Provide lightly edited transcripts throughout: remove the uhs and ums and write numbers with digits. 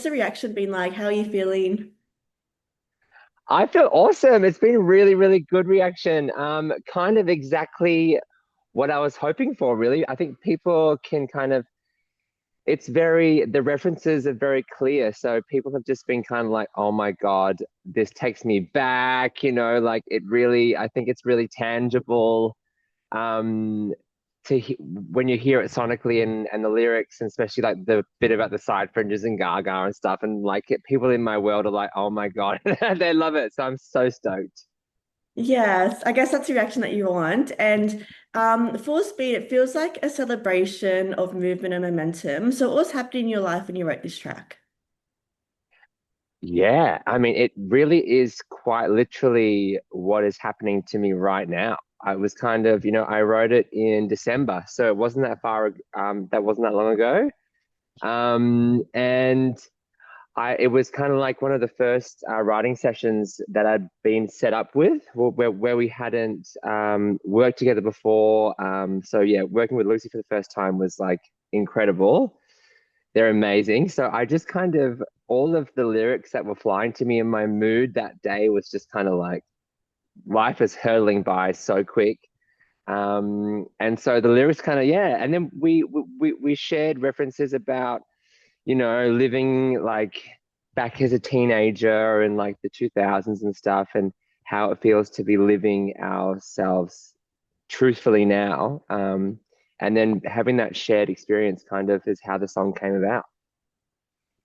the reaction been like? How are you feeling? I feel awesome. It's been really, really good reaction. Kind of exactly what I was hoping for, really. I think people can kind of, the references are very clear. So people have just been kind of like, oh my God, this takes me back, like I think it's really tangible. Um, when you hear it sonically and the lyrics, and especially like the bit about the side fringes and Gaga and stuff, and like people in my world are like, oh my God, they love it. So I'm so stoked. Yes, I guess that's the reaction that you want. And Full Speed, it feels like a celebration of movement and momentum. So what was happening in your life when you wrote this track? Yeah, I mean, it really is quite literally what is happening to me right now. I was kind of, I wrote it in December, so it wasn't that wasn't that long ago. And it was kind of like one of the first writing sessions that I'd been set up with, where we hadn't worked together before. So yeah, working with Lucy for the first time was like incredible. They're amazing. So I just kind of all of the lyrics that were flying to me in my mood that day was just kind of like life is hurtling by so quick. And so the lyrics kind of yeah, and then we shared references about living like back as a teenager in like the 2000s and stuff, and how it feels to be living ourselves truthfully now. And then having that shared experience kind of is how the song came about.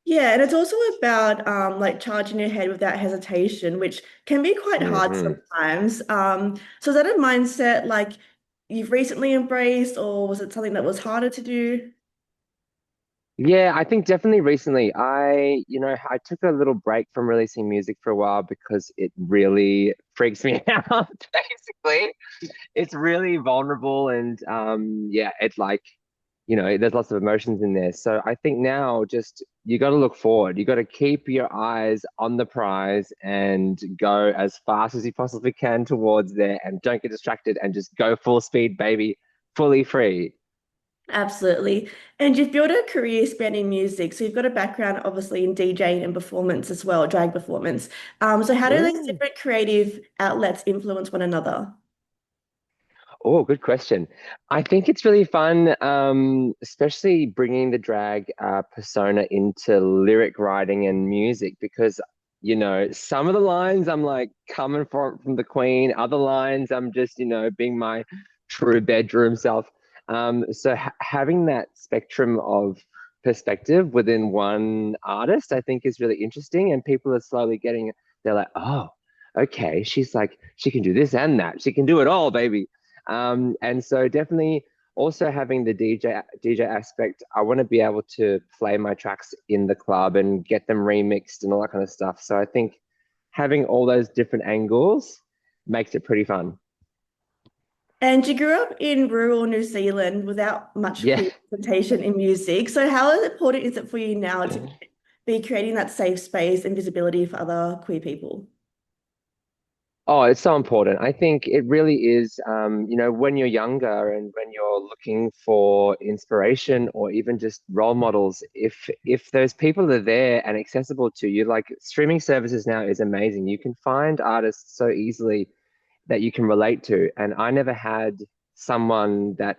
Yeah, and it's also about like charging your head without hesitation, which can be quite hard Hmm. sometimes. So is that a mindset like you've recently embraced, or was it something that was harder to do? Yeah, I think definitely recently I took a little break from releasing music for a while because it really freaks me out, basically. It's really vulnerable and yeah, it's like, there's lots of emotions in there. So I think now just you got to look forward. You got to keep your eyes on the prize and go as fast as you possibly can towards there and don't get distracted and just go full speed, baby, fully free. Absolutely. And you've built a career spanning music. So you've got a background obviously in DJing and performance as well, drag performance. So how do these Mm. different creative outlets influence one another? Oh, good question. I think it's really fun, especially bringing the drag persona into lyric writing and music because, some of the lines I'm like coming from the Queen, other lines I'm just, being my true bedroom self. So ha having that spectrum of perspective within one artist, I think is really interesting, and people are slowly getting, they're like, oh, okay, she's like, she can do this and that. She can do it all, baby. And so definitely also having the DJ aspect, I want to be able to play my tracks in the club and get them remixed and all that kind of stuff. So I think having all those different angles makes it pretty fun. And you grew up in rural New Zealand without much Yeah. queer representation in music. So how important is it for you now to be creating that safe space and visibility for other queer people? Oh, it's so important. I think it really is, when you're younger and when you're looking for inspiration or even just role models, if those people are there and accessible to you, like streaming services now is amazing. You can find artists so easily that you can relate to. And I never had someone that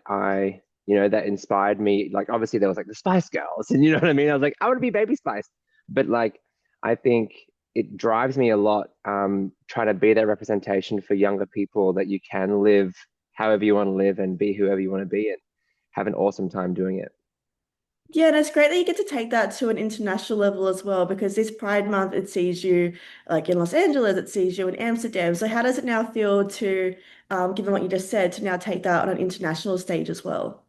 inspired me. Like obviously there was like the Spice Girls, and you know what I mean? I was like, I want to be Baby Spice. But like I think it drives me a lot, trying to be that representation for younger people that you can live however you want to live and be whoever you want to be and have an awesome time doing it. Yeah, and it's great that you get to take that to an international level as well, because this Pride Month, it sees you like in Los Angeles, it sees you in Amsterdam. So how does it now feel to, given what you just said, to now take that on an international stage as well?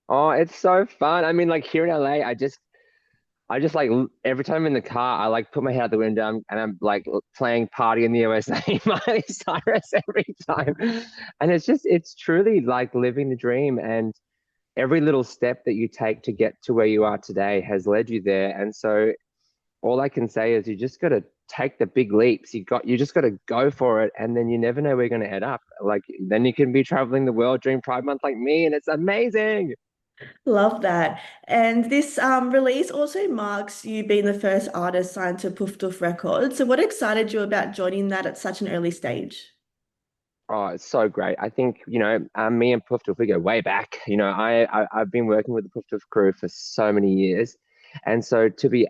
Oh, it's so fun. I mean, like here in LA, I just like every time I'm in the car, I like put my head out the window and I'm like playing Party in the USA, Miley Cyrus every time. And it's truly like living the dream. And every little step that you take to get to where you are today has led you there. And so all I can say is you just got to take the big leaps. You just got to go for it. And then you never know where you're going to end up. Like then you can be traveling the world during Pride Month like me. And it's amazing. Love that. And this release also marks you being the first artist signed to Poof Doof Records. So what excited you about joining that at such an early stage? Oh, it's so great. I think, me and Puff Toof, we go way back. I've been working with the Puff Toof crew for so many years. And so to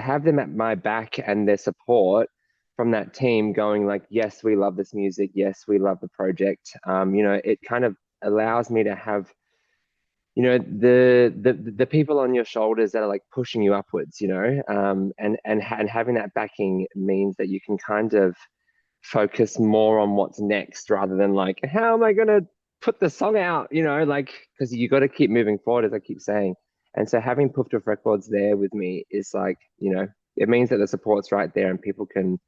have them at my back and their support from that team going like, yes, we love this music. Yes, we love the project. It kind of allows me to have, the people on your shoulders that are like pushing you upwards, and having that backing means that you can kind of focus more on what's next rather than like, how am I gonna put the song out? Like because you got to keep moving forward, as I keep saying. And so having Puffed Off Records there with me is like, it means that the support's right there and people can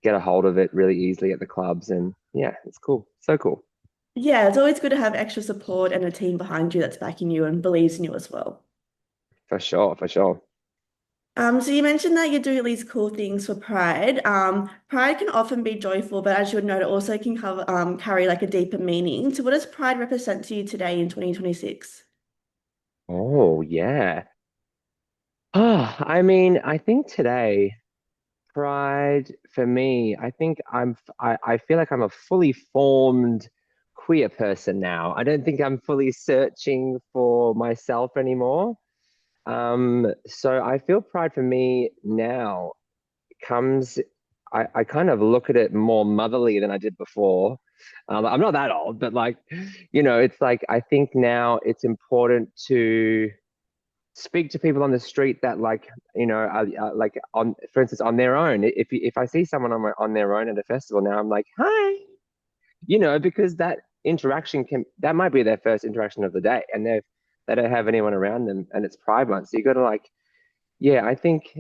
get a hold of it really easily at the clubs. And yeah, it's cool. So cool. Yeah, it's always good to have extra support and a team behind you that's backing you and believes in you as well. For sure, for sure. So you mentioned that you're doing these cool things for Pride. Pride can often be joyful, but as you would know, it also can carry like a deeper meaning. So what does Pride represent to you today in 2026? Oh yeah. I mean, I think today Pride for me, I think I feel like I'm a fully formed queer person now. I don't think I'm fully searching for myself anymore. So I feel Pride for me now comes, I kind of look at it more motherly than I did before. I'm not that old, but like, it's like I think now it's important to speak to people on the street that like like on for instance on their own if I see someone on their own at a festival now I'm like hi because that interaction can that might be their first interaction of the day and they don't have anyone around them and it's Pride Month so you got to like yeah I think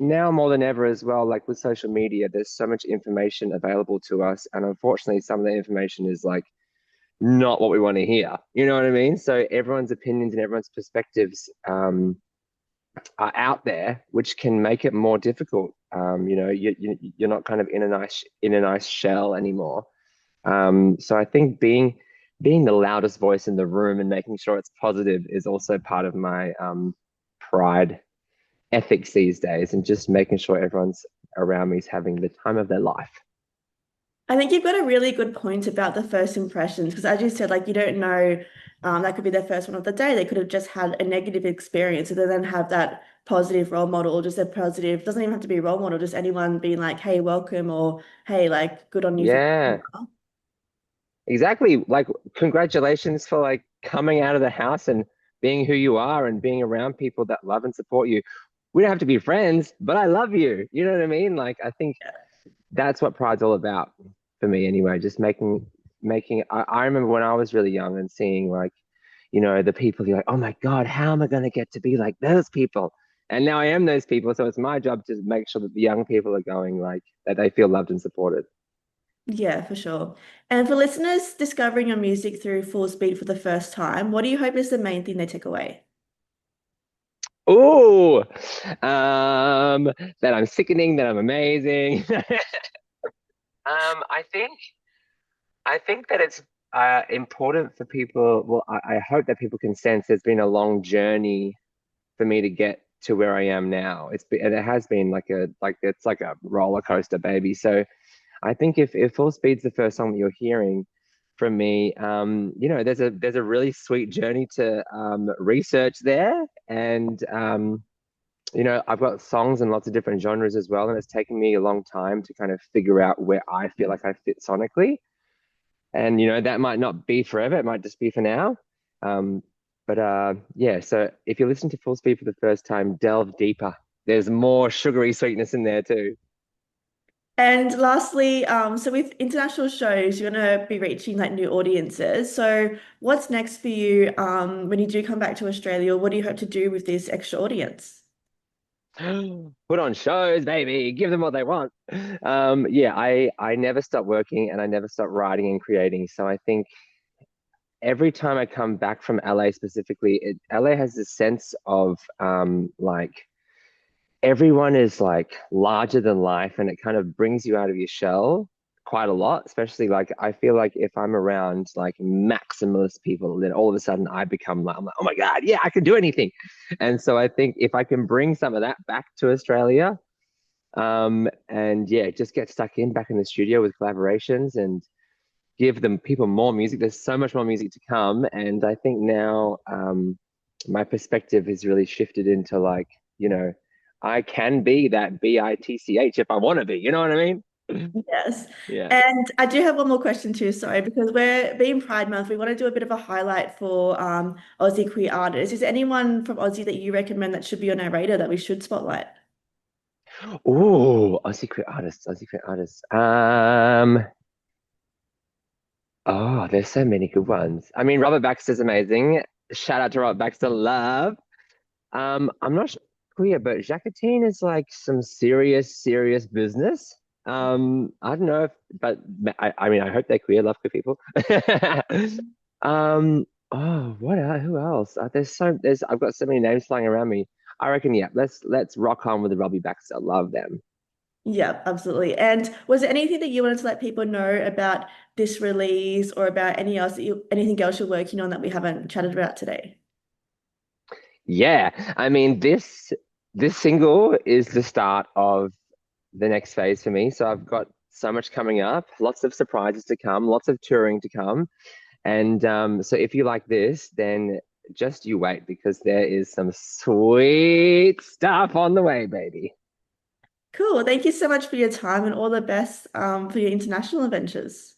now more than ever as well like with social media there's so much information available to us and unfortunately some of the information is like not what we want to hear you know what I mean so everyone's opinions and everyone's perspectives are out there, which can make it more difficult. You're not kind of in a nice shell anymore. So I think being the loudest voice in the room and making sure it's positive is also part of my pride ethics these days, and just making sure everyone's around me is having the time of their life. I think you've got a really good point about the first impressions because, as you said, like you don't know, that could be their first one of the day. They could have just had a negative experience, and then have that positive role model, or just a positive, doesn't even have to be a role model, just anyone being like, "Hey, welcome," or "Hey, like, good on you for being Yeah, here." exactly. Like congratulations for like coming out of the house and being who you are and being around people that love and support you. We don't have to be friends, but I love you. You know what I mean? Like I think that's what pride's all about for me anyway. Just making I remember when I was really young and seeing like, the people you're like, oh my God, how am I gonna get to be like those people? And now I am those people. So it's my job to make sure that the young people are going like that they feel loved and supported. Yeah, for sure. And for listeners discovering your music through Full Speed for the first time, what do you hope is the main thing they take away? Oh, that I'm sickening, that I'm amazing. I think that it's important for people. Well, I hope that people can sense there's been a long journey for me to get to where I am now. And it has been it's like a roller coaster, baby. So I think if Full Speed's the first song that you're hearing from me, there's a really sweet journey to research there, and I've got songs in lots of different genres as well, and it's taken me a long time to kind of figure out where I feel like I fit sonically. And that might not be forever; it might just be for now. Um, but yeah, so if you listen to Full Speed for the first time, delve deeper. There's more sugary sweetness in there too. And lastly, so with international shows, you're going to be reaching like new audiences. So what's next for you when you do come back to Australia? What do you hope to do with this extra audience? Put on shows, baby. Give them what they want. Yeah, I never stop working and I never stop writing and creating. So I think every time I come back from LA specifically, LA has this sense of like everyone is like larger than life and it kind of brings you out of your shell. quite a lot, especially like I feel like if I'm around like maximalist people, then all of a sudden I become like, I'm like, oh my God, yeah, I can do anything. And so I think if I can bring some of that back to Australia, and yeah, just get stuck in back in the studio with collaborations and give them people more music. There's so much more music to come. And I think now my perspective has really shifted into like, you know, I can be that bitch if I want to be. You know what I mean? Yes. Yeah. And I do have one more question too, sorry, because we're being Pride Month, we want to do a bit of a highlight for Aussie queer artists. Is there anyone from Aussie that you recommend that should be on our radar that we should spotlight? Oh, Aussie secret artists, Aussie secret artists. Oh, there's so many good ones. I mean, Robert Baxter's amazing. Shout out to Robert Baxter, love. I'm not sure queer, but Jacqueline is like some serious, serious business. I don't know if, but I mean, I hope they're queer, love queer people. Oh, what else? Who else? I've got so many names flying around me. I reckon, yeah, let's rock on with the Robbie Baxter. Love them. Yeah, absolutely. And was there anything that you wanted to let people know about this release or about anything else you're working on that we haven't chatted about today? Yeah, I mean, this single is the start of the next phase for me. So I've got so much coming up, lots of surprises to come, lots of touring to come. And so if you like this, then just you wait because there is some sweet stuff on the way, baby. Cool. Thank you so much for your time and all the best for your international adventures.